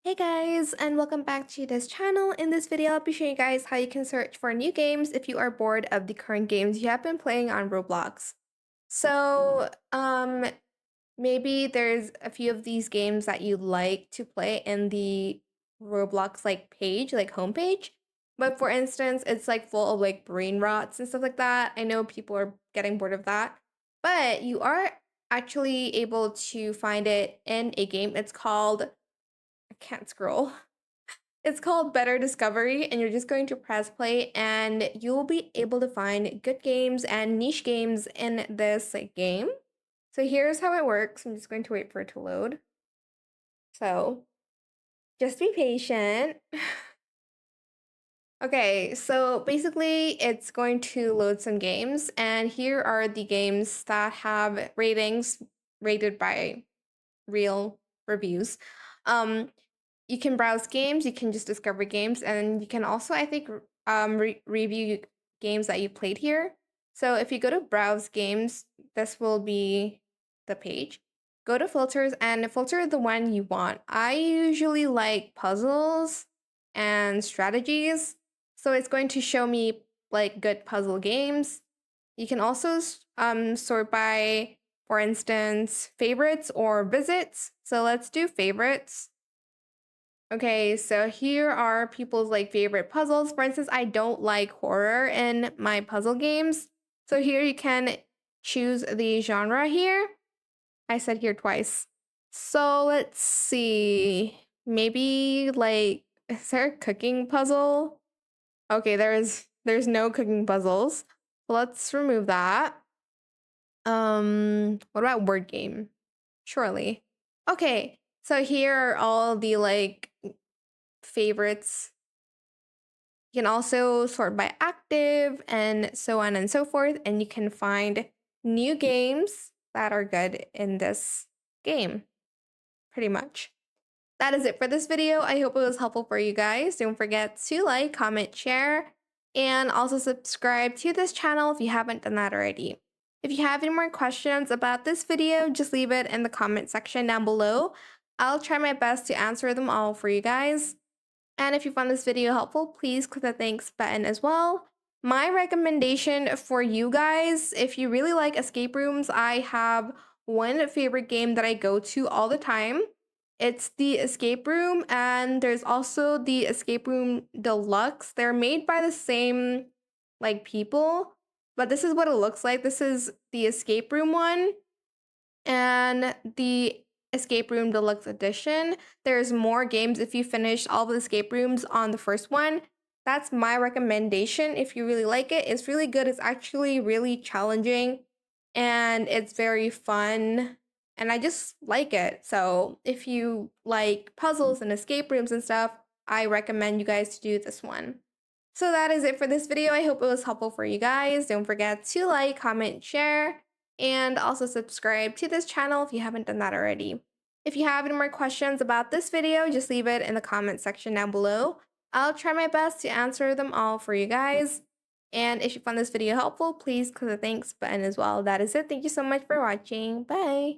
Hey guys, and welcome back to this channel. In this video, I'll be showing you guys how you can search for new games if you are bored of the current games you have been playing on Roblox. So, maybe there's a few of these games that you like to play in the Roblox page, homepage. But for instance, it's full of brain rots and stuff like that. I know people are getting bored of that, but you are actually able to find it in a game. It's called I can't scroll. It's called Better Discovery, and you're just going to press play, and you'll be able to find good games and niche games in this game. So here's how it works. I'm just going to wait for it to load. So just be patient. Okay, so basically it's going to load some games, and here are the games that have ratings rated by real reviews. Um, you can browse games, you can just discover games, and you can also, I think, review games that you played here. So if you go to browse games, this will be the page. Go to filters and filter the one you want. I usually like puzzles and strategies, so it's going to show me good puzzle games. You can also sort by, for instance, favorites or visits. So let's do favorites. Okay, so here are people's favorite puzzles. For instance, I don't like horror in my puzzle games. So here you can choose the genre here. I said here twice. So let's see. Maybe is there a cooking puzzle? Okay, there's no cooking puzzles. Let's remove that. What about word game? Surely. Okay, so here are all the favorites. You can also sort by active and so on and so forth, and you can find new games that are good in this game, pretty much. That is it for this video. I hope it was helpful for you guys. Don't forget to like, comment, share, and also subscribe to this channel if you haven't done that already. If you have any more questions about this video, just leave it in the comment section down below. I'll try my best to answer them all for you guys. And if you found this video helpful, please click the thanks button as well. My recommendation for you guys, if you really like escape rooms, I have one favorite game that I go to all the time. It's the Escape Room, and there's also the Escape Room Deluxe. They're made by the same people, but this is what it looks like. This is the Escape Room one, and the Escape Room Deluxe Edition. There's more games if you finish all the escape rooms on the first one. That's my recommendation if you really like it. It's really good. It's actually really challenging, and it's very fun, and I just like it. So if you like puzzles and escape rooms and stuff, I recommend you guys to do this one. So that is it for this video. I hope it was helpful for you guys. Don't forget to like, comment, share, and also subscribe to this channel if you haven't done that already. If you have any more questions about this video, just leave it in the comment section down below. I'll try my best to answer them all for you guys. And if you found this video helpful, please click the thanks button as well. That is it. Thank you so much for watching. Bye.